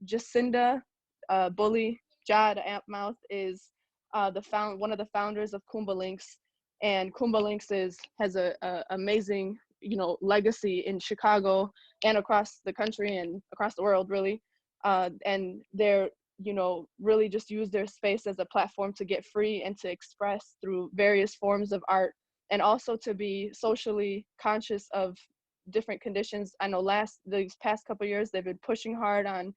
Jacinda Bully Ja, the Amp Mouth, is one of the founders of Kumba Links, and Kumba Links has a amazing, you know, legacy in Chicago and across the country and across the world, really. And they're, you know, really just use their space as a platform to get free and to express through various forms of art, and also to be socially conscious of different conditions. I know these past couple of years they've been pushing hard on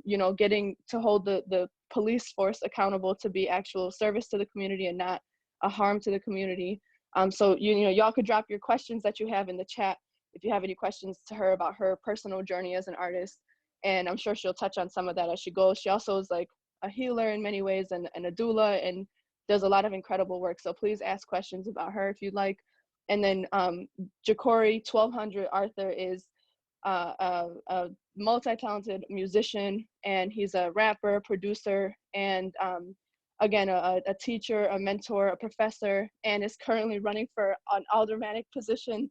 you know, getting to hold the police force accountable to be actual service to the community and not a harm to the community. So you know, y'all could drop your questions that you have in the chat if you have any questions to her about her personal journey as an artist, and I'm sure she'll touch on some of that as she goes. She also is like a healer in many ways, and a doula, and does a lot of incredible work. So please ask questions about her if you'd like. And then Ja'Cory 1200 Arthur is a multi-talented musician, and he's a rapper, producer, and again, a teacher, a mentor, a professor, and is currently running for an aldermanic position,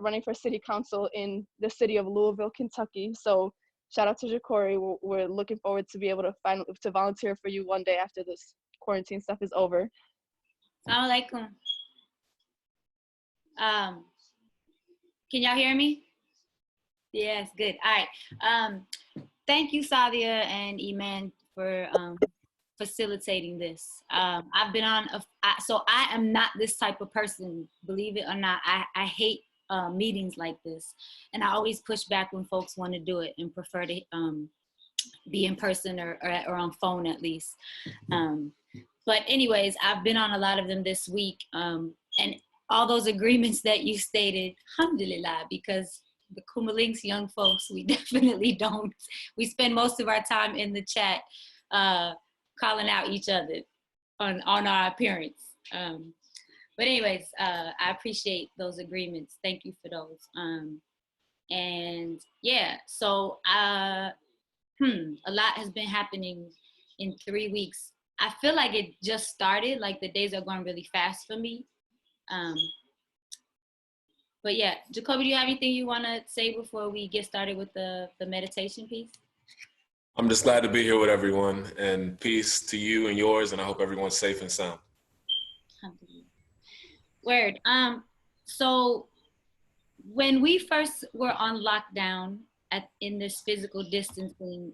running for city council in the city of Louisville, Kentucky. So shout out to Ja'Cory. We're looking forward to be able to volunteer for you one day after this quarantine stuff is over. Assalamu alaikum. Can y'all hear me? Yes, good. All right. Thank you, Sadia and Iman, for facilitating this. I've been on, so I am not this type of person, believe it or not. I hate meetings like this. And I always push back when folks want to do it and prefer to be in person or on phone at least. But anyways, I've been on a lot of them this week. And all those agreements that you stated, alhamdulillah, because the Kumba Links young folks, we definitely don't. We spend most of our time in the chat calling out each other on our appearance. But anyways, I appreciate those agreements. Thank you for those. And yeah, so a lot has been happening in 3 weeks. I feel like it just started, like the days are going really fast for me. But yeah, Jacoby, do you have anything you want to say before we get started with the meditation piece? I'm just glad to be here with everyone, and peace to you and yours, and I hope everyone's safe and sound. Word. So when we first were on lockdown in this physical distancing,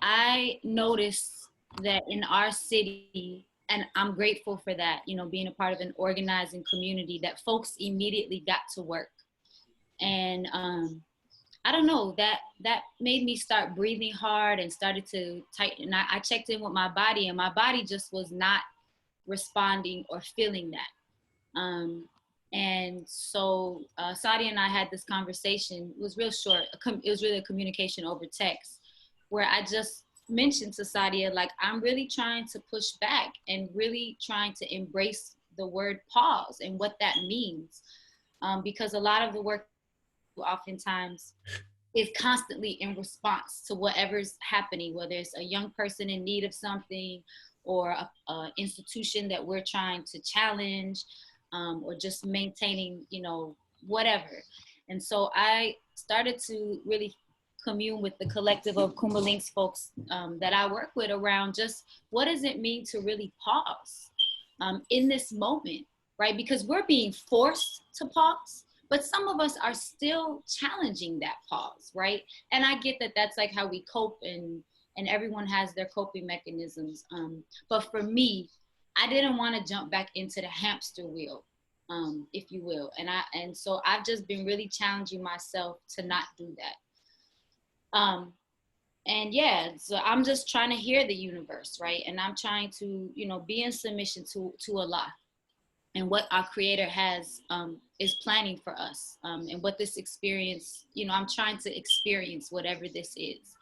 I noticed that in our city, and I'm grateful for that, you know, being a part of an organizing community, that folks immediately got to work. And I don't know, that made me start breathing hard and started to tighten. I checked in with my body, and my body just was not responding or feeling that. And so Sadia and I had this conversation. It was real short. It was really a communication over text, where I just mentioned to Sadia, like, I'm really trying to push back and really trying to embrace the word pause and what that means. Because a lot of the work oftentimes is constantly in response to whatever's happening, whether it's a young person in need of something, or a institution that we're trying to challenge, or just maintaining, you know, whatever. And so I started to really commune with the collective of Kumba Links folks that I work with around just what does it mean to really pause in this moment, right? Because we're being forced to pause, but some of us are still challenging that pause, right? And I get that that's like how we cope, and everyone has their coping mechanisms. But for me, I didn't want to jump back into the hamster wheel, if you will. And so I've just been really challenging myself to not do that. And yeah, so I'm just trying to hear the universe, right? And I'm trying to, you know, be in submission to Allah and what our Creator has, is planning for us, and what this experience, you know, I'm trying to experience whatever this is.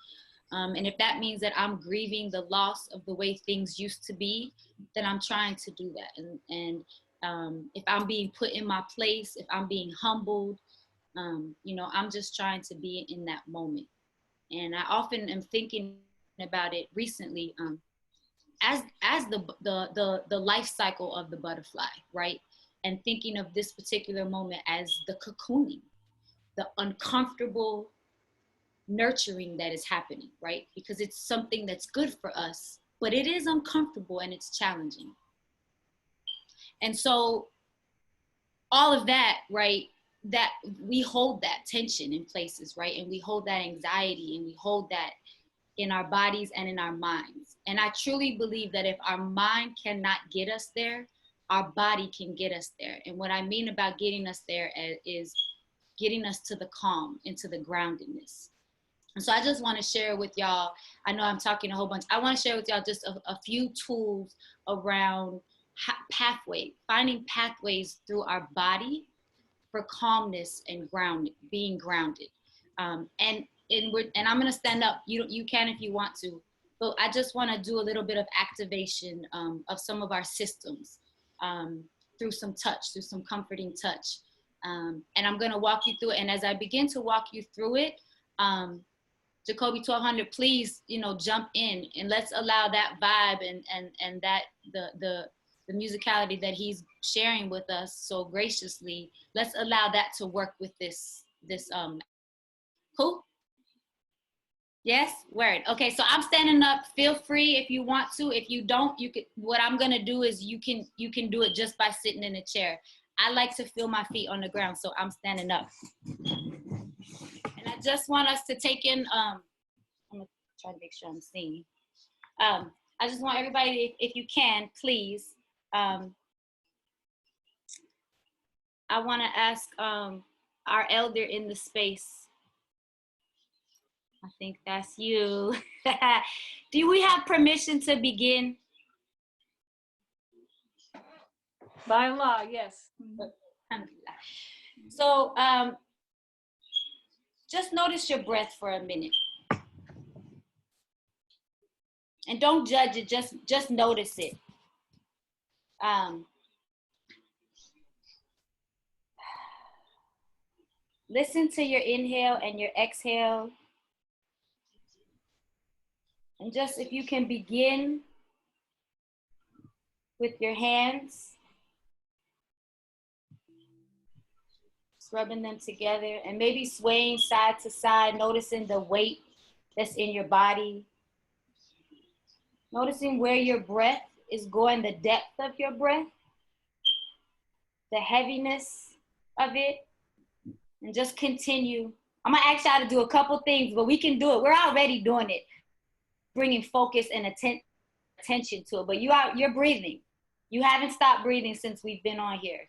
And if that means that I'm grieving the loss of the way things used to be, then I'm trying to do that. And if I'm being put in my place, if I'm being humbled, you know, I'm just trying to be in that moment. And I often am thinking about it recently, as the life cycle of the butterfly, right? And thinking of this particular moment as the cocooning, the uncomfortable nurturing that is happening, right? Because it's something that's good for us, but it is uncomfortable and it's challenging. And so all of that, right, that we hold that tension in places, right? And we hold that anxiety and we hold that in our bodies and in our minds. And I truly believe that if our mind cannot get us there, our body can get us there. And what I mean about getting us there is getting us to the calm, into the groundedness. And so I just want to share with y'all, I know I'm talking a whole bunch. I want to share with y'all just a few tools around finding pathways through our body for calmness and being grounded. And I'm going to stand up. You can if you want to, but I just want to do a little bit of activation of some of our systems through some comforting touch. And I'm going to walk you through it. And as I begin to walk you through it, Jacoby 1200, please, jump in and let's allow that vibe and that the musicality that he's sharing with us so graciously. Let's allow that to work with this. Cool? Yes, word. Okay, so I'm standing up. Feel free if you want to. If you don't, you could. What I'm gonna do is you can do it just by sitting in a chair. I like to feel my feet on the ground, so I'm standing up. And I just want us to take in, I'm gonna try to make sure I'm seeing. I just want everybody, if you can, please, I wanna ask our elder in the space. I think that's you. Do we have permission to begin? By law, yes. So just notice your breath for a minute. And don't judge it, just notice it. Listen to your inhale and your exhale. And just if you can begin with your hands, rubbing them together and maybe swaying side to side, noticing the weight that's in your body. Noticing where your breath is going, the depth of your breath, the heaviness of it, and just continue. I'm gonna ask y'all to do a couple things, but we can do it. We're already doing it, bringing focus and attention to it, but you're breathing. You haven't stopped breathing since we've been on here.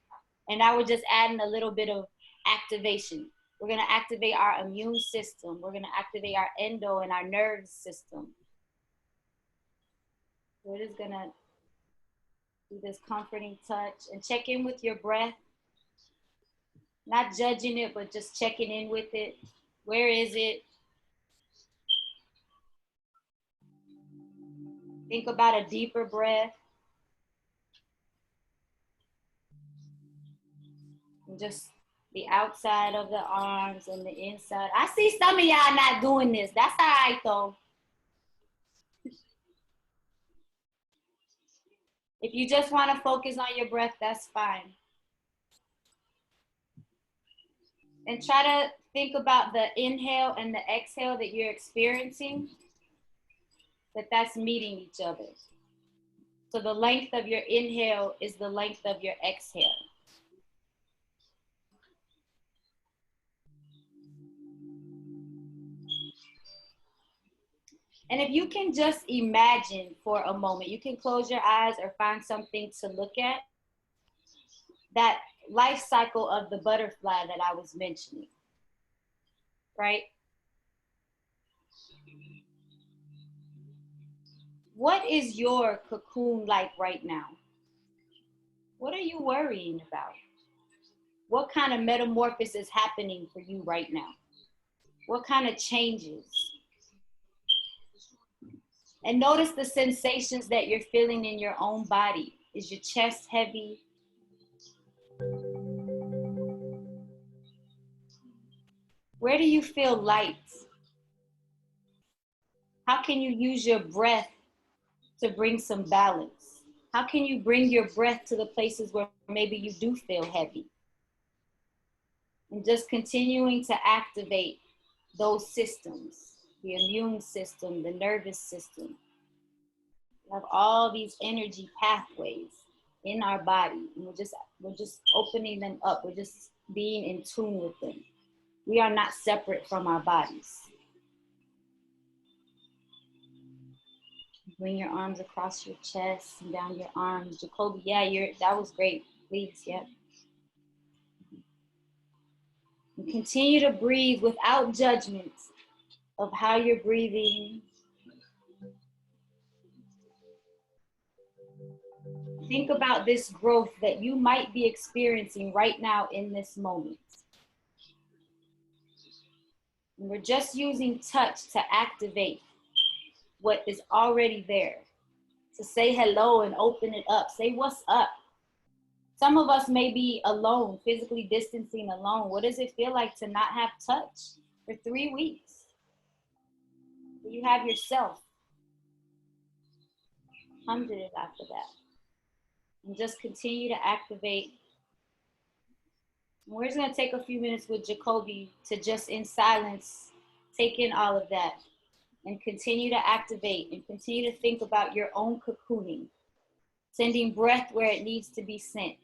And now we're just adding a little bit of activation. We're gonna activate our immune system. We're gonna activate our endo and our nerve system. We're just gonna do this comforting touch and check in with your breath. Not judging it, but just checking in with it. Where is it? Think about a deeper breath. And just the outside of the arms and the inside. I see some of y'all not doing this. That's all right though. If you just want to focus on your breath, that's fine. And try to think about the inhale and the exhale that you're experiencing, that's meeting each other. So the length of your inhale is the length of your exhale. And if you can just imagine for a moment, you can close your eyes or find something to look at, that life cycle of the butterfly that I was mentioning, right? What is your cocoon like right now? What are you worrying about? What kind of metamorphosis is happening for you right now? What kind of changes? And notice the sensations that you're feeling in your own body. Is your chest heavy? Where do you feel light? How can you use your breath to bring some balance? How can you bring your breath to the places where maybe you do feel heavy? And just continuing to activate those systems, the immune system, the nervous system. We have all these energy pathways in our body, and we're just opening them up. We're just being in tune with them. We are not separate from our bodies. Bring your arms across your chest and down your arms. Jacoby, yeah, that was great. Please, yeah. And continue to breathe without judgment of how you're breathing. Think about this growth that you might be experiencing right now in this moment. And we're just using touch to activate what is already there, to say hello and open it up. Say what's up. Some of us may be alone, physically distancing alone. What does it feel like to not have touch for 3 weeks? You have yourself. Alhamdulillah for that. And just continue to activate. We're just going to take a few minutes with Jacoby to just in silence take in all of that and continue to activate and continue to think about your own cocooning, sending breath where it needs to be sent.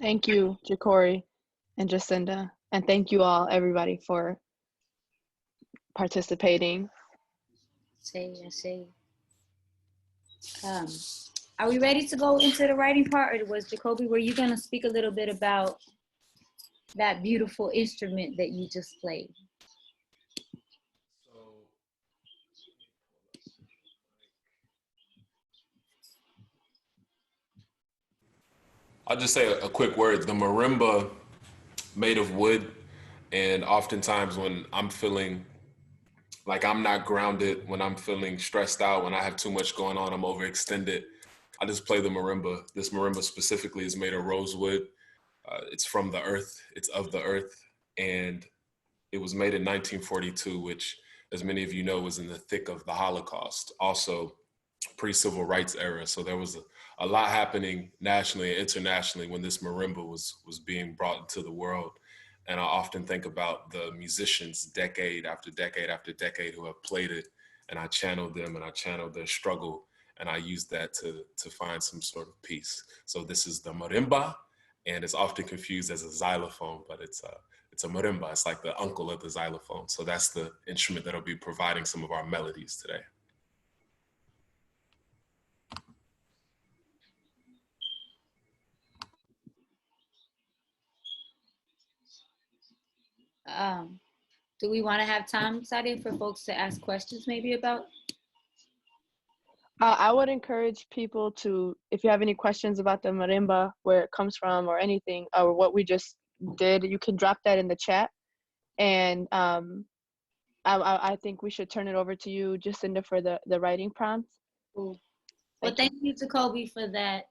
Thank you, Ja'Cory and Jacinda. And thank you all, everybody, for participating. I say. Are we ready to go into the writing part, or was Jacoby, were you going to speak a little bit about that beautiful instrument that you just played? I'll just say a quick word. The marimba, made of wood, and oftentimes when I'm feeling like I'm not grounded, when I'm feeling stressed out, when I have too much going on, I'm overextended, I just play the marimba. This marimba specifically is made of rosewood. It's from the earth, it's of the earth, and it was made in 1942, which, as many of you know, was in the thick of the Holocaust, also pre-civil rights era. So there was a lot happening nationally and internationally when this marimba was being brought into the world. And I often think about the musicians decade after decade after decade who have played it, and I channeled them and I channeled their struggle, and I used that to find some sort of peace. So this is the marimba, and it's often confused as a xylophone, but it's a marimba. It's like the uncle of the xylophone. So that's the instrument that'll be providing some of our melodies today. Do we want to have time, Sadia, for folks to ask questions maybe about? I would encourage people to, if you have any questions about the marimba, where it comes from or anything, or what we just did, you can drop that in the chat. And I think we should turn it over to you, Jacinda, for the writing prompts. Cool. Well, thank you to Kobe for that.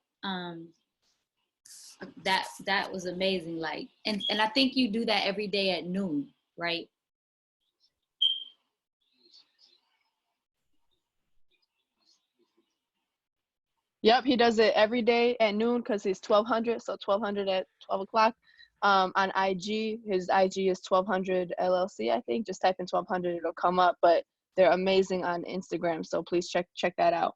That was amazing. Like, and I think you do that every day at noon, right? Yep, he does it every day at noon because he's 1200, so 1200 at 12 o'clock. On IG, his IG is 1200 LLC, I think. Just type in 1200, it'll come up, but they're amazing on Instagram, so please check that out.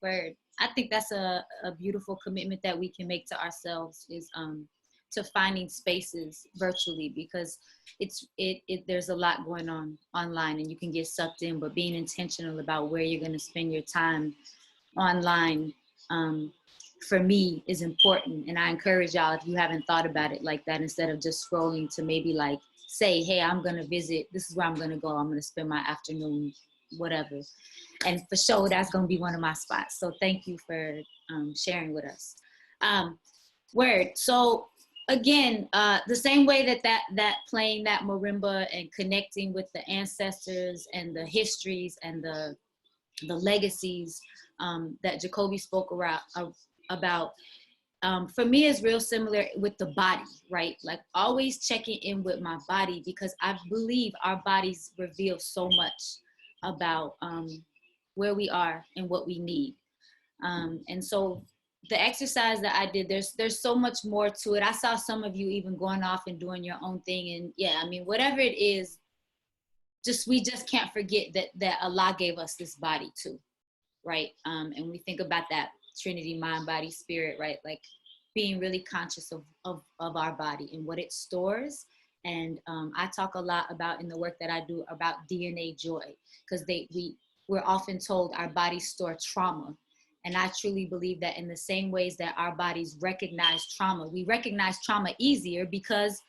Word. I think that's a beautiful commitment that we can make to ourselves, is to finding spaces virtually, because there's a lot going on online and you can get sucked in, but being intentional about where you're going to spend your time online, for me, is important. And I encourage y'all, if you haven't thought about it like that, instead of just scrolling, to maybe like say, hey, I'm going to visit, this is where I'm going to go, I'm going to spend my afternoon, whatever. And for sure, that's going to be one of my spots. So thank you for sharing with us. Word. So again, the same way that playing that marimba and connecting with the ancestors and the histories and the legacies that Jacoby spoke about, for me is real similar with the body, right? Like always checking in with my body, because I believe our bodies reveal so much about where we are and what we need. And so the exercise that I did, there's so much more to it. I saw some of you even going off and doing your own thing. And yeah, I mean, whatever it is, we just can't forget that Allah gave us this body too, right? And we think about that Trinity, mind, body, spirit, right? Like being really conscious of our body and what it stores. And I talk a lot about, in the work that I do, about DNA joy, because we're often told our bodies store trauma. And I truly believe that in the same ways that our bodies recognize trauma, we recognize trauma easier because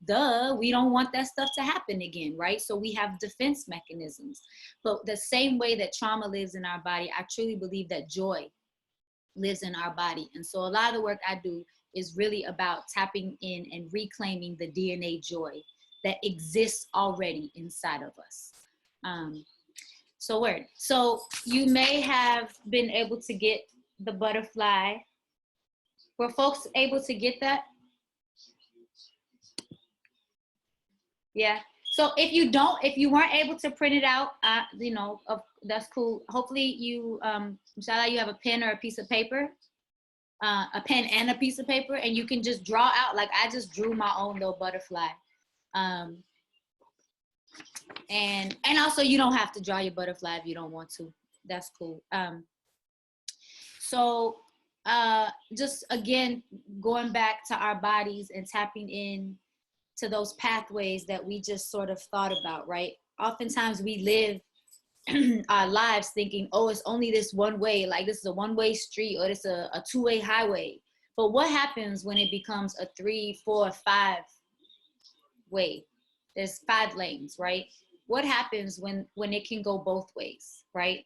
we don't want that stuff to happen again, right? So we have defense mechanisms. But the same way that trauma lives in our body, I truly believe that joy lives in our body. And so a lot of the work I do is really about tapping in and reclaiming the DNA joy that exists already inside of us. So you may have been able to get the butterfly. Were folks able to get that? Yeah. So if you weren't able to print it out, that's cool. Hopefully you, inshallah, you have a pen or a piece of paper, a pen and a piece of paper, and you can just draw out, like I just drew my own little butterfly. And also you don't have to draw your butterfly if you don't want to. That's cool. So just again, going back to our bodies and tapping in to those pathways that we just sort of thought about, right? Oftentimes we live our lives thinking, oh, it's only this one way, like this is a one-way street, or it's a two-way highway. But what happens when it becomes a 3, 4, 5 way? There's 5 lanes, right? What happens when it can go both ways, right?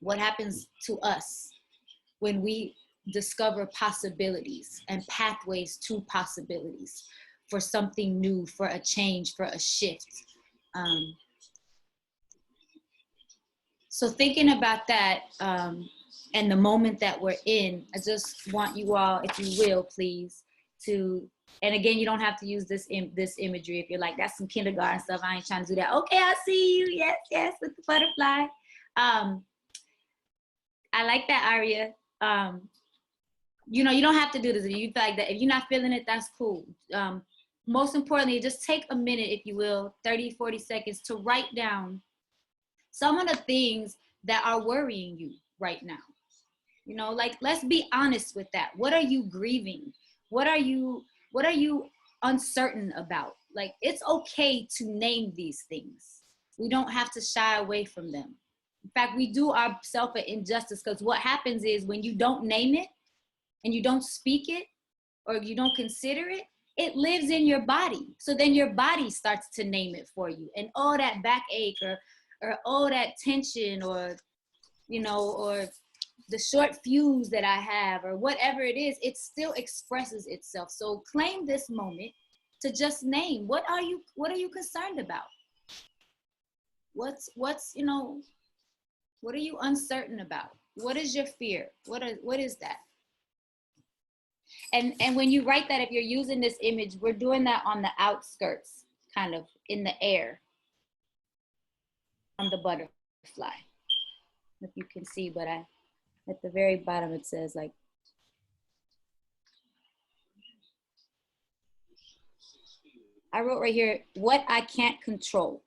What happens to us when we discover possibilities and pathways to possibilities for something new, for a change, for a shift? So thinking about that, and the moment that we're in, I just want you all, if you will, please, to, and again, you don't have to use this imagery if you're like, that's some kindergarten stuff, I ain't trying to do that. Okay, I see you, yes, yes, with the butterfly. I like that, Aria. You know, you don't have to do this. If you feel like that, if you're not feeling it, that's cool. Most importantly, just take a minute, if you will, 30, 40 seconds to write down some of the things that are worrying you right now. You know, like, let's be honest with that. What are you grieving? What are you uncertain about? Like, it's okay to name these things. We don't have to shy away from them. In fact, we do ourselves an injustice, because what happens is when you don't name it and you don't speak it or you don't consider it, it lives in your body. So then your body starts to name it for you. And all that backache or all that tension, or, you know, or the short fuse that I have, or whatever it is, it still expresses itself. So claim this moment to just name, what are you concerned about? What's, you know, what are you uncertain about? What is your fear? What is that? And when you write that, if you're using this image, we're doing that on the outskirts, kind of in the air, on the butterfly. If you can see, but at the very bottom it says, like, I wrote right here, what I can't control.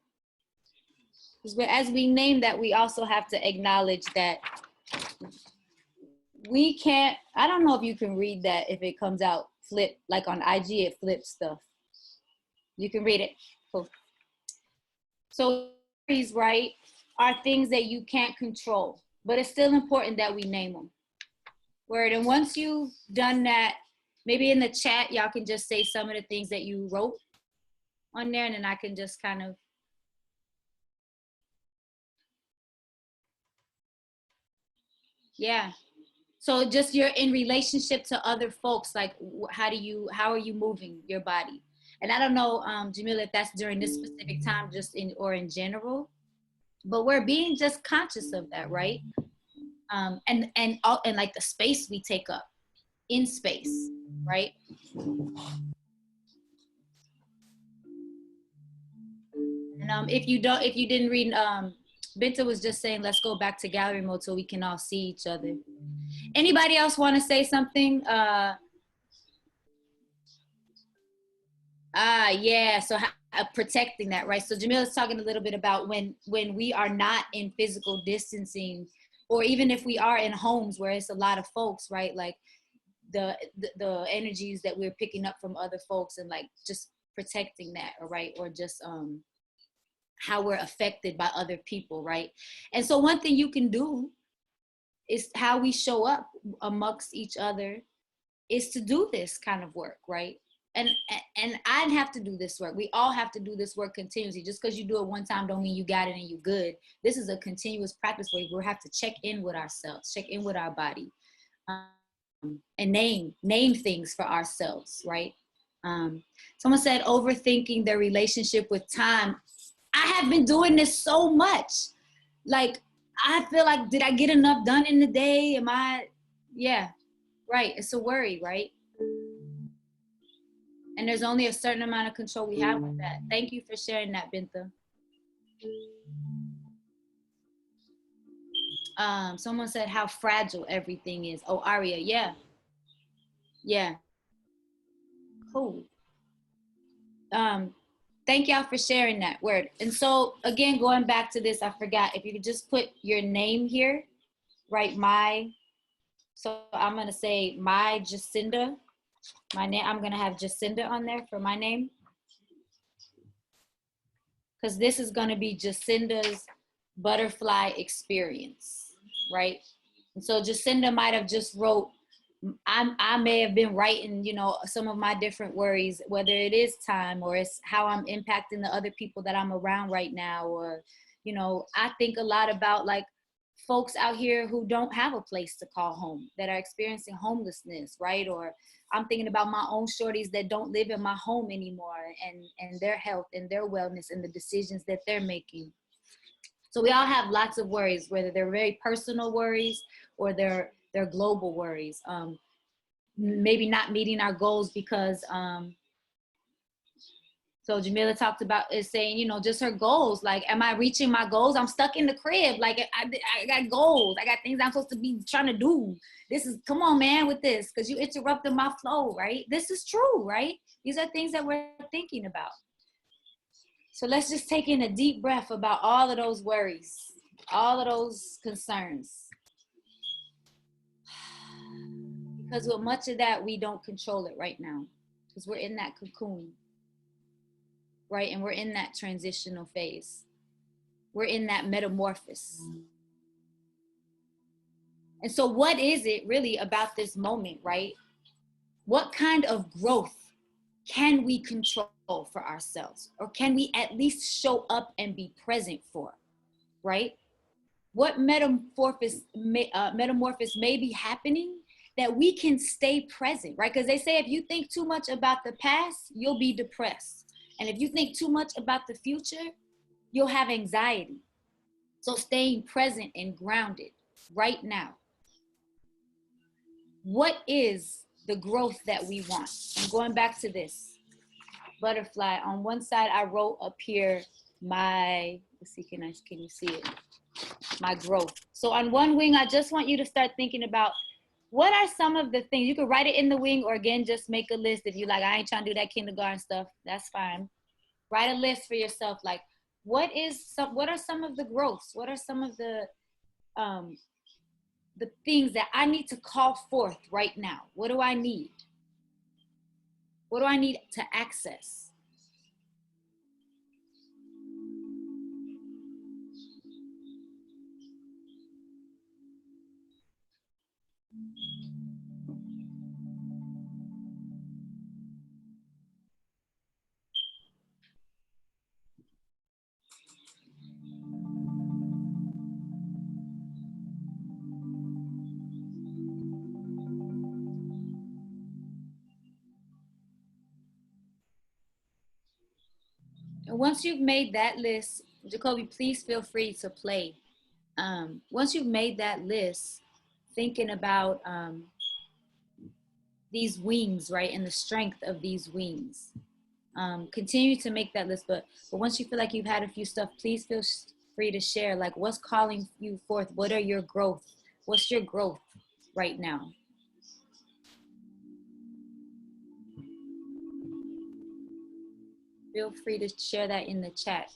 Because as we name that, we also have to acknowledge that we can't, I don't know if you can read that, if it comes out flip, like on IG, it flips stuff. You can read it. Cool. So these, right, are things that you can't control, but it's still important that we name them. Word. And once you've done that, maybe in the chat, y'all can just say some of the things that you wrote on there, and then I can just kind of, yeah. So just you're in relationship to other folks, like how are you moving your body? And I don't know, Jamila, if that's during this specific time, just or in general, but we're being just conscious of that, right? And like the space we take up in space, right? And if you didn't read, Binta was just saying, let's go back to gallery mode so we can all see each other. Anybody else want to say something? Yeah, so protecting that, right? So Jamila's talking a little bit about when we are not in physical distancing, or even if we are in homes where it's a lot of folks, right? Like the energies that we're picking up from other folks, and like just protecting that, right? Or just how we're affected by other people, right? And so one thing you can do is how we show up amongst each other is to do this kind of work, right? And I'd have to do this work. We all have to do this work continuously. Just because you do it one time don't mean you got it and you good. This is a continuous practice where we have to check in with ourselves, check in with our body, and name things for ourselves, right? Someone said overthinking their relationship with time. I have been doing this so much. Like, I feel like, did I get enough done in the day? Yeah, right. It's a worry, right? And there's only a certain amount of control we have with that. Thank you for sharing that, Binta. Someone said how fragile everything is. Oh, Aria, yeah. Yeah. Cool. Thank y'all for sharing that word. And so again, going back to this, I forgot, if you could just put your name here, right? My So I'm gonna say my Jacinda, my name, I'm gonna have Jacinda on there for my name. Because this is gonna be Jacinda's butterfly experience, right? And so Jacinda might have just wrote, I may have been writing, you know, some of my different worries, whether it is time or it's how I'm impacting the other people that I'm around right now. Or, you know, I think a lot about like folks out here who don't have a place to call home, that are experiencing homelessness, right? Or I'm thinking about my own shorties that don't live in my home anymore, and their health and their wellness and the decisions that they're making. So we all have lots of worries, whether they're very personal worries or they're global worries. Maybe not meeting our goals because so Jamila talked about is saying, you know, just her goals. Like, am I reaching my goals? I'm stuck in the crib. Like, I got goals. I got things I'm supposed to be trying to do. This is, come on, man, with this, because you interrupted my flow, right? This is true, right? These are things that we're thinking about. So let's just take in a deep breath about all of those worries, all of those concerns. Because with much of that, we don't control it right now, because we're in that cocoon. Right? And we're in that transitional phase. We're in that metamorphosis. And so what is it really about this moment, right? What kind of growth can we control for ourselves? Or can we at least show up and be present for, right? What metamorphosis may be happening that we can stay present, right? Because they say if you think too much about the past, you'll be depressed. And if you think too much about the future, you'll have anxiety. So staying present and grounded right now. What is the growth that we want? And going back to this butterfly, on one side, I wrote up here my, let's see, can you see it? My growth. So on one wing, I just want you to start thinking about what are some of the things, you can write it in the wing, or again, just make a list. If you like, I ain't trying to do that kindergarten stuff, that's fine. Write a list for yourself. Like, what are some of the growths? What are some of the things that I need to call forth right now? What do I need? What do I need to access? And once you've made that list, Jacoby, please feel free to play. Once you've made that list, thinking about these wings, right, and the strength of these wings. Continue to make that list, but once you feel like you've had a few stuff, please feel free to share, like, what's calling you forth? What are your growth? What's your growth right now? Feel free to share that in the chat.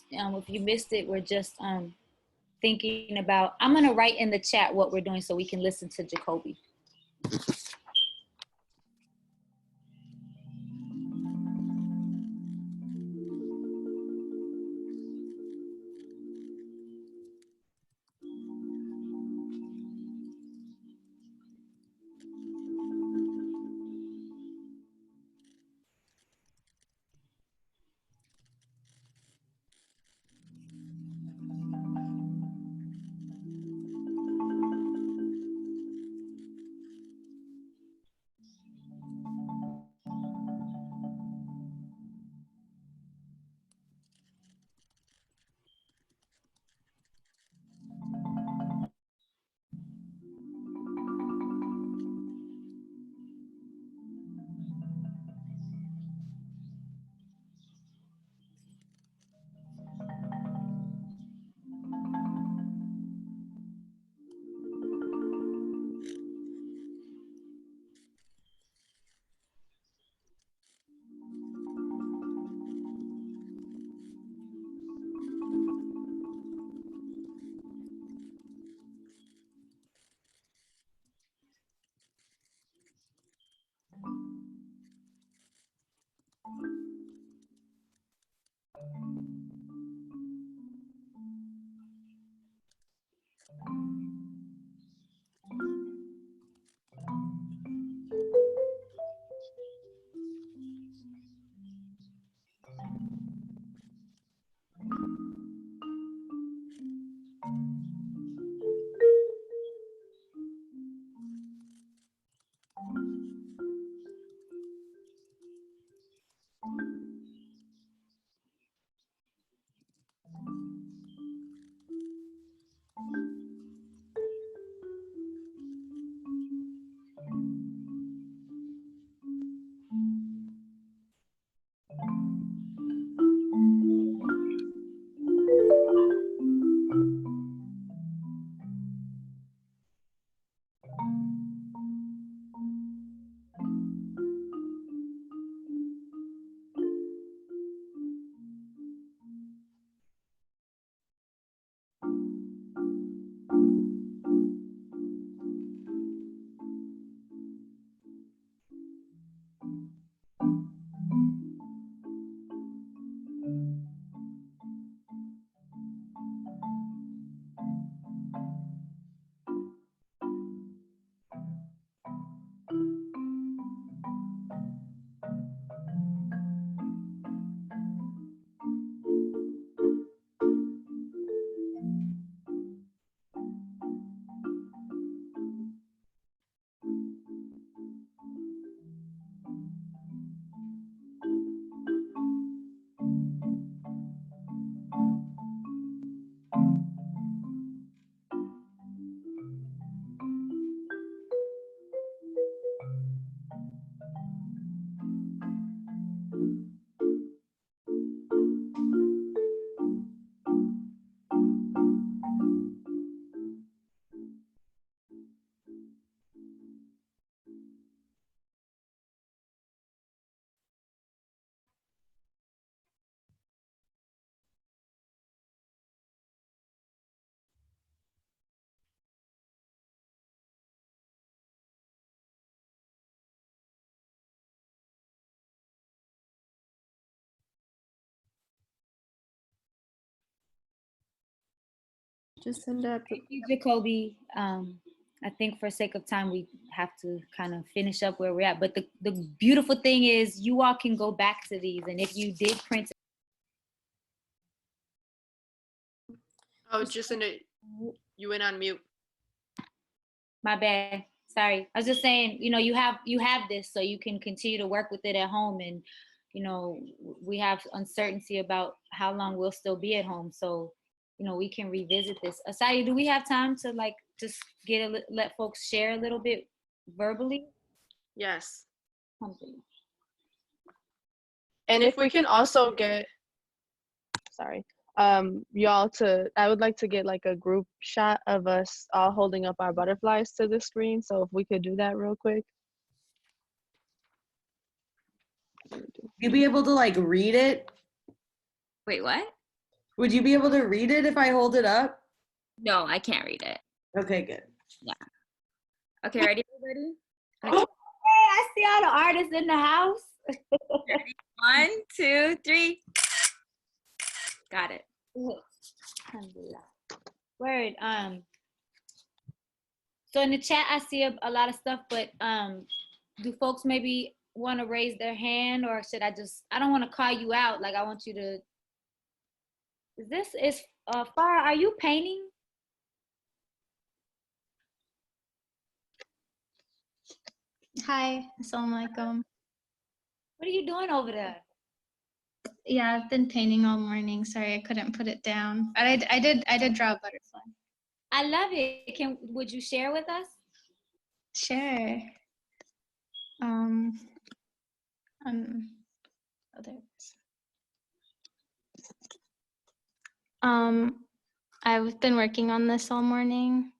If you missed it, we're just thinking about, I'm gonna write in the chat what we're doing so we can listen to Jacoby. Just send up. Thank you, Jacoby. I think for sake of time, we have to kind of finish up where we're at. But the beautiful thing is you all can go back to these. And if you did print. Oh, Jacinda, you went on mute. My bad. Sorry. I was just saying, you know, you have this, so you can continue to work with it at home. And, you know, we have uncertainty about how long we'll still be at home. So, you know, we can revisit this. Asaya, do we have time to like just let folks share a little bit verbally? Yes. Something. And if we can also get, sorry, y'all I would like to get like a group shot of us all holding up our butterflies to the screen. So if we could do that real quick. You be able to like read it? Wait, what? Would you be able to read it if I hold it up? No, I can't read it. Okay, good. Yeah. Okay, ready, everybody? Hey, I see all the artists in the house. 1, 2, 3. Got it. Word. So in the chat, I see a lot of stuff, but do folks maybe want to raise their hand, or should I don't want to call you out. Like I want you to, Farah, are you painting? Hi, assalamualaikum. What are you doing over there? Yeah, I've been painting all morning. Sorry, I couldn't put it down. But I did draw a butterfly. I love it. Would you share with us? Sure. Oh, there it is. I've been working on this all morning.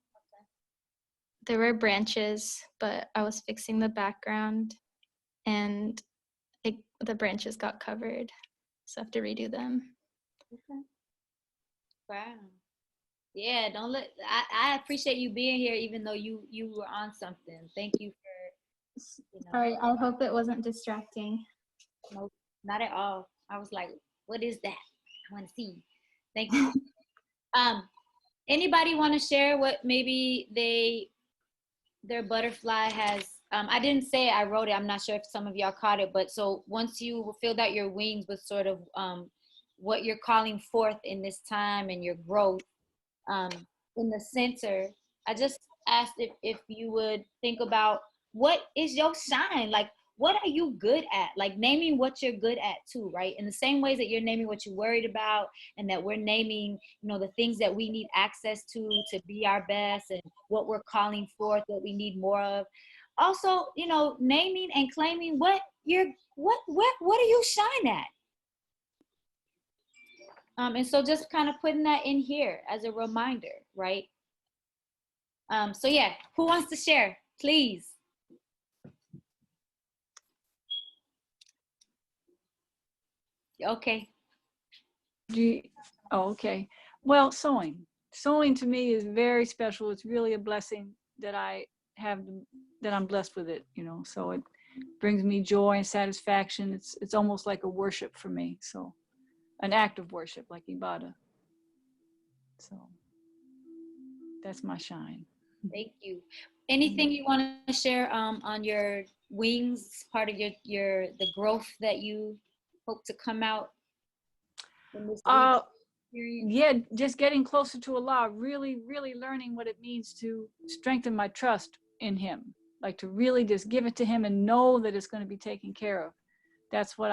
There were branches, but I was fixing the background, and the branches got covered, so I have to redo them. Okay. Wow. Yeah, I appreciate you being here, even though you were on something. Thank you for, Sorry, I hope it wasn't distracting. No, not at all. I was like, what is that? I want to see. Thank you. Anybody want to share what maybe their butterfly has? I didn't say it, I wrote it. I'm not sure if some of y'all caught it, but so once you filled out your wings with sort of what you're calling forth in this time and your growth, in the center, I just asked if you would think about what is your shine? Like, what are you good at? Like naming what you're good at too, right? In the same ways that you're naming what you're worried about, and that we're naming, the things that we need access to be our best, and what we're calling forth, what we need more of. Also, naming and claiming what do you shine at? And so just kind of putting that in here as a reminder, right? So yeah, who wants to share, please? Okay. Okay. Well, sewing to me is very special. It's really a blessing that I'm blessed with it, so it brings me joy and satisfaction. It's almost like a worship for me. So an act of worship, like Ibadah. So that's my shine. Thank you. Anything you want to share on your wings, part of the growth that you hope to come out in this experience? Yeah, just getting closer to Allah, really, really learning what it means to strengthen my trust in Him, like to really just give it to Him and know that it's going to be taken care of. That's what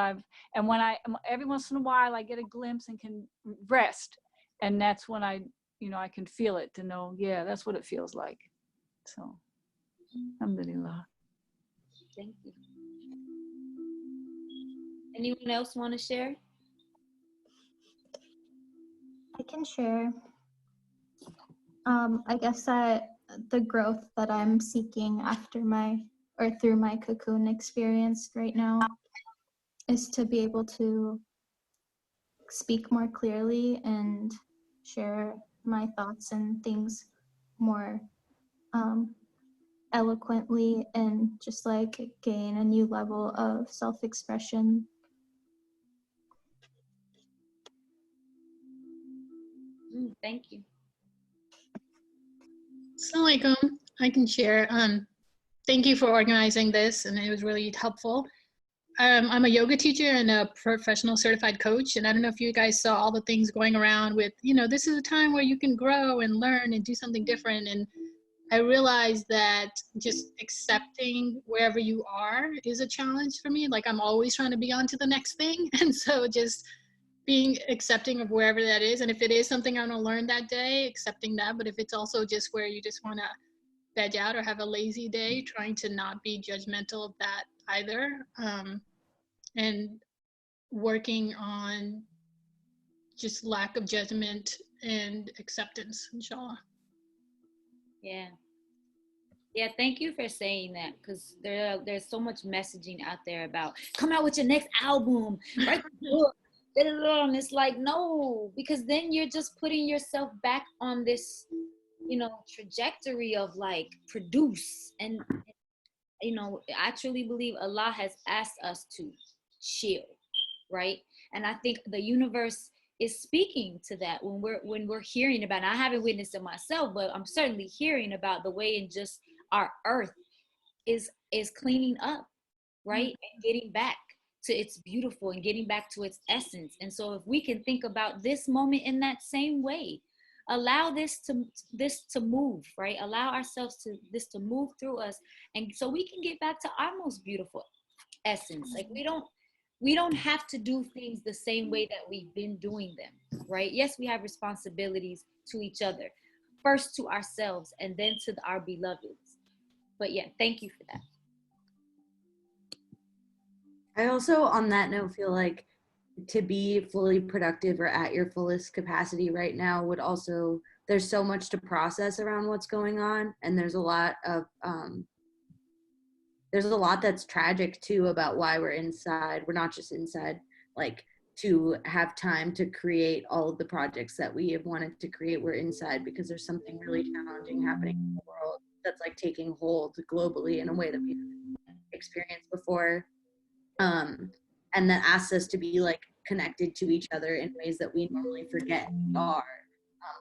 and when every once in a while I get a glimpse and can rest, and that's when I can feel it, to know, yeah, that's what it feels like. So, alhamdulillah. Thank you. Anyone else want to share? I can share. I guess that the growth that I'm seeking through my cocoon experience right now is to be able to speak more clearly and share my thoughts and things more eloquently, and just like gain a new level of self-expression. Thank you. Assalamu alaikum. I can share. Thank you for organizing this, and it was really helpful. I'm a yoga teacher and a professional certified coach, and I don't know if you guys saw all the things going around with, this is a time where you can grow and learn and do something different. And I realized that just accepting wherever you are is a challenge for me. Like I'm always trying to be on to the next thing. And so just being accepting of wherever that is. And if it is something I'm gonna learn that day, accepting that. But if it's also just where you just wanna veg out or have a lazy day, trying to not be judgmental of that either. And working on just lack of judgment and acceptance, inshallah. Yeah. Yeah, thank you for saying that, because there's so much messaging out there about come out with your next album, right? And it's like, no, because then you're just putting yourself back on this, trajectory of like produce. And, I truly believe Allah has asked us to chill, right? And I think the universe is speaking to that when we're hearing about it. I haven't witnessed it myself, but I'm certainly hearing about the way in just our earth is cleaning up, right? And getting back to its beautiful and getting back to its essence. And so if we can think about this moment in that same way, allow this to move, right? Allow ourselves this to move through us, and so we can get back to our most beautiful essence. Like we don't have to do things the same way that we've been doing them, right? Yes, we have responsibilities to each other, first to ourselves and then to our beloveds. But yeah, thank you for that. I also, on that note, feel like to be fully productive or at your fullest capacity right now would also, there's so much to process around what's going on. And there's a lot that's tragic too about why we're inside. We're not just inside, like to have time to create all of the projects that we have wanted to create. We're inside because there's something really challenging happening in the world that's like taking hold globally in a way that we haven't experienced before. And that asks us to be like connected to each other in ways that we normally forget we are.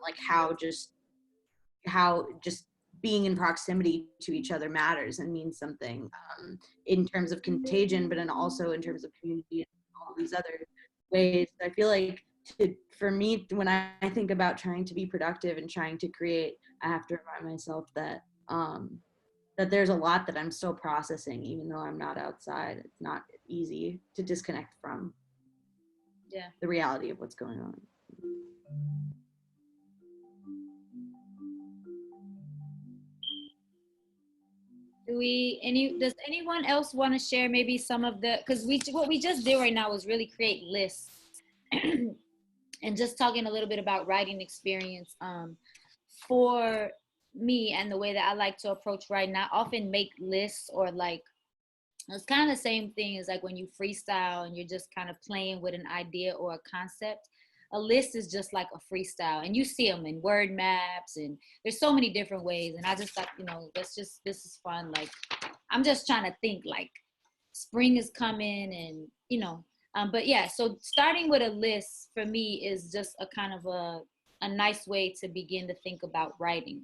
Like how just being in proximity to each other matters and means something in terms of contagion, but also in terms of community and all these other ways. I feel like for me, when I think about trying to be productive and trying to create, I have to remind myself that that there's a lot that I'm still processing, even though I'm not outside. It's not easy to disconnect from the reality of what's going on. Does anyone else want to share maybe some of because what we just did right now was really create lists and just talking a little bit about writing experience. For me and the way that I like to approach writing, I often make lists, or like, it's kind of the same thing as like when you freestyle and you're just kind of playing with an idea or a concept. A list is just like a freestyle, and you see them in word maps, and there's so many different ways. And I just like, this is fun. Like, I'm just trying to think like spring is coming, and but yeah, so starting with a list for me is just a kind of a nice way to begin to think about writing.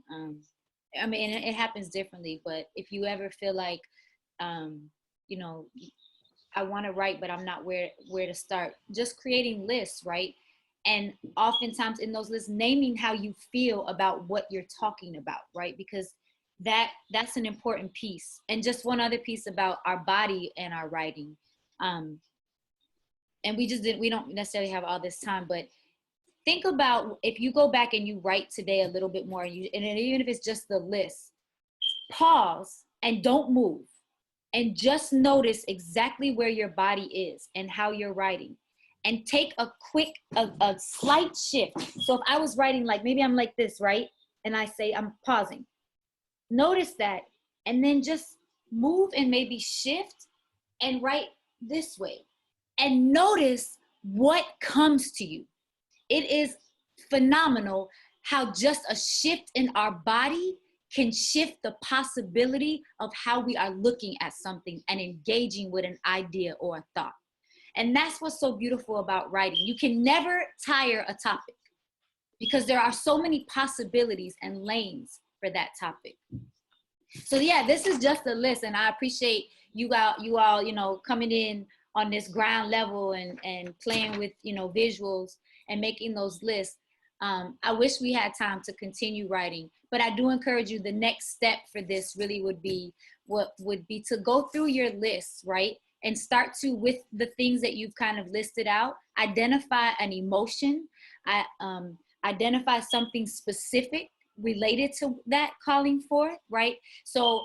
I mean, it happens differently, but if you ever feel like, I want to write, but I'm not where to start, just creating lists, right? And oftentimes in those lists, naming how you feel about what you're talking about, right? Because that's an important piece. And just one other piece about our body and our writing. And we don't necessarily have all this time, but think about if you go back and you write today a little bit more, and even if it's just the list, pause and don't move, and just notice exactly where your body is and how you're writing, and take a slight shift. So if I was writing, like maybe I'm like this, right? And I say I'm pausing. Notice that, and then just move and maybe shift and write this way, and notice what comes to you. It is phenomenal how just a shift in our body can shift the possibility of how we are looking at something and engaging with an idea or a thought. And that's what's so beautiful about writing. You can never tire a topic because there are so many possibilities and lanes for that topic. So yeah, this is just a list, and I appreciate you all, you know, coming in on this ground level and playing with, you know, visuals and making those lists. I wish we had time to continue writing, but I do encourage you, the next step for this really would be to go through your lists, right? And start to, with the things that you've kind of listed out, identify an emotion, identify something specific related to that calling for, right? So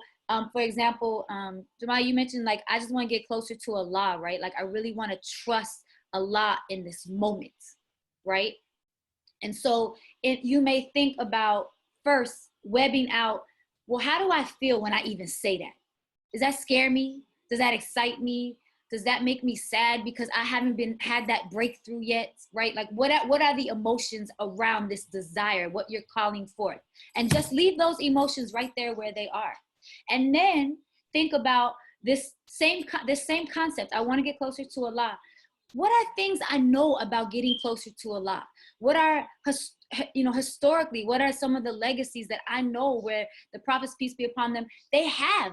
for example, Jamal, you mentioned like, I just want to get closer to Allah, right? Like I really want to trust Allah in this moment, right? And so you may think about first webbing out, well, how do I feel when I even say that? Does that scare me? Does that excite me? Does that make me sad because I haven't had that breakthrough yet, right? Like what are the emotions around this desire, what you're calling for? And just leave those emotions right there where they are. And then think about this same concept. I want to get closer to Allah. What are things I know about getting closer to Allah? What are, you know, historically, what are some of the legacies that I know where the prophets, peace be upon them, they have,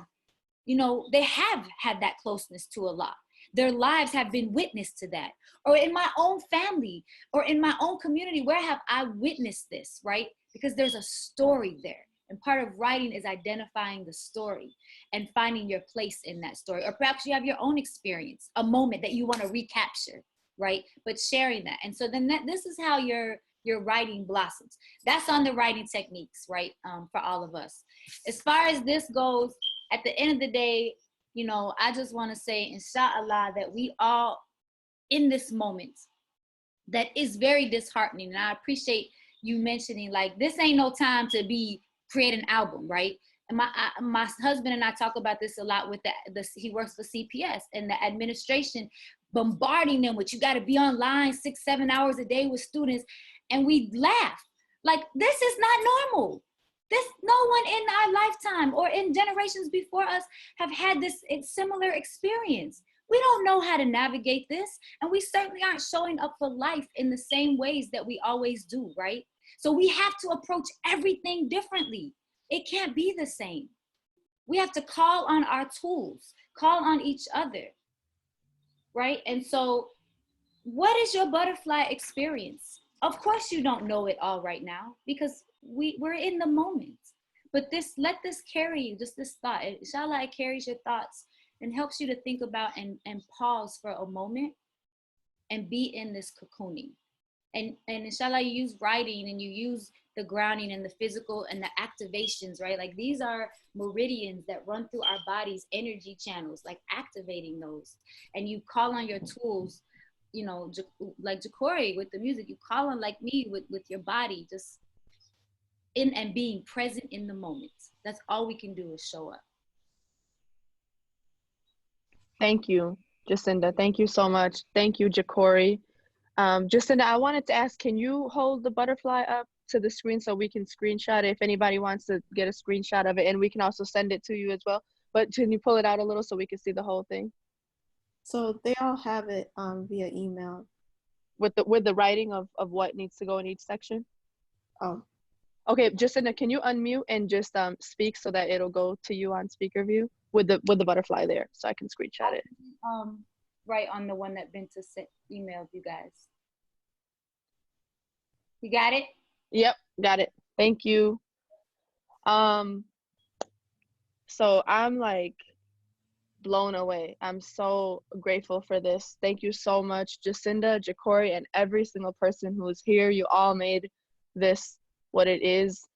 you know, they have had that closeness to Allah. Their lives have been witness to that. Or in my own family or in my own community, where have I witnessed this, right? Because there's a story there. And part of writing is identifying the story and finding your place in that story. Or perhaps you have your own experience, a moment that you want to recapture, right? But sharing that. And so then this is how your writing blossoms. That's on the writing techniques, right? For all of us. As far as this goes, at the end of the day, you know, I just want to say, inshallah, that we all in this moment that is very disheartening. And I appreciate you mentioning, like, this ain't no time to create an album, right? And my husband and I talk about this a lot with he works for CPS and the administration bombarding them with, you got to be online 6-7 hours a day with students. And we laugh like, this is not normal. No one in our lifetime or in generations before us have had this similar experience. We don't know how to navigate this. And we certainly aren't showing up for life in the same ways that we always do, right? So we have to approach everything differently. It can't be the same. We have to call on our tools, call on each other, right? And so what is your butterfly experience? Of course you don't know it all right now because we're in the moment. But let this carry you, just this thought. Inshallah, it carries your thoughts and helps you to think about and pause for a moment and be in this cocooning. And inshallah, you use writing and you use the grounding and the physical and the activations, right? Like these are meridians that run through our body's energy channels, like activating those. And you call on your tools, you know, like Ja'Cory with the music, you call on, like me, with your body, just in and being present in the moment. That's all we can do is show up. Thank you, Jacinda. Thank you so much. Thank you, Ja'Cory. Jacinda, I wanted to ask, can you hold the butterfly up to the screen so we can screenshot it if anybody wants to get a screenshot of it, and we can also send it to you as well. But can you pull it out a little so we can see the whole thing? So they all have it via email. With the writing of what needs to go in each section? Oh. Okay, Jacinda, can you unmute and just speak so that it'll go to you on speaker view with the butterfly there so I can screenshot it? Right on the one that Binta emailed you guys. You got it? Yep, got it. Thank you. So I'm like blown away. I'm so grateful for this. Thank you so much, Jacinda, Ja'Cory, and every single person who is here. You all made this what it is.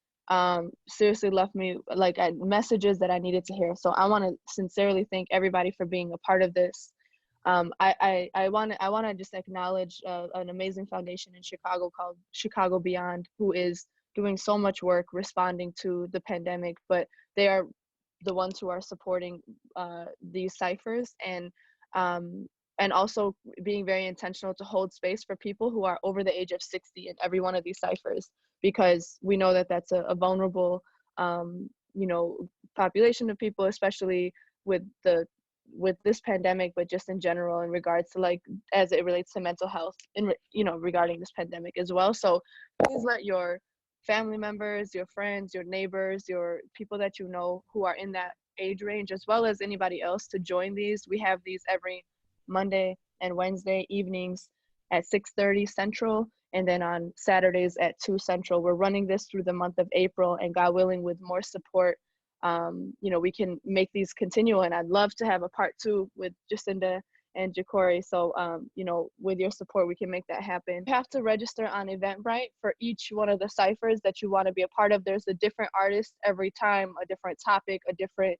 Seriously left me like messages that I needed to hear. So I want to sincerely thank everybody for being a part of this. I want to just acknowledge an amazing foundation in Chicago called Chicago Beyond, who is doing so much work responding to the pandemic, but they are the ones who are supporting these ciphers and also being very intentional to hold space for people who are over the age of 60 in every one of these ciphers, because we know that that's a vulnerable population of people, especially with this pandemic, but just in general in regards to, like, as it relates to mental health and regarding this pandemic as well. So please let your family members, your friends, your neighbors, your people that you know who are in that age range, as well as anybody else, to join these. We have these every Monday and Wednesday evenings at 6:30 Central, and then on Saturdays at 2 Central. We're running this through the month of April, and God willing, with more support, we can make these continue. And I'd love to have a part 2 with Jacinda and Ja'Cory. So, with your support, we can make that happen. You have to register on Eventbrite for each one of the ciphers that you want to be a part of. There's a different artist every time, a different topic, a different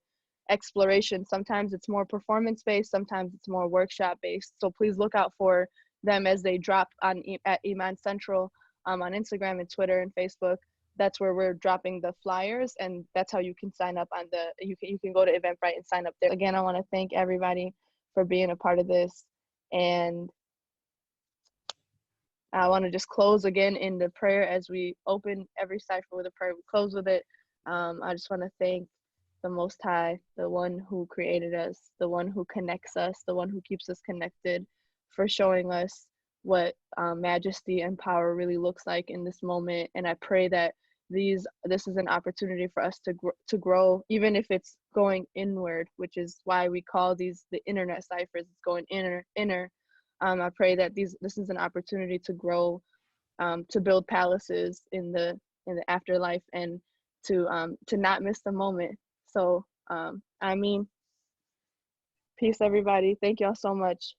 exploration. Sometimes it's more performance-based, sometimes it's more workshop-based. So please look out for them as they drop at Iman Central on Instagram and Twitter and Facebook. That's where we're dropping the flyers, and that's how you can sign up on you can go to Eventbrite and sign up there. Again, I want to thank everybody for being a part of this, and I want to just close again in the prayer as we open every cipher with a prayer. We close with it. I just want to thank the Most High, the one who created us, the one who connects us, the one who keeps us connected, for showing us what majesty and power really looks like in this moment. And I pray that this is an opportunity for us to grow, even if it's going inward, which is why we call these the InnerNet ciphers. It's going inner. I pray that this is an opportunity to grow, to build palaces in the afterlife, and to not miss the moment. So peace, everybody. Thank y'all so much.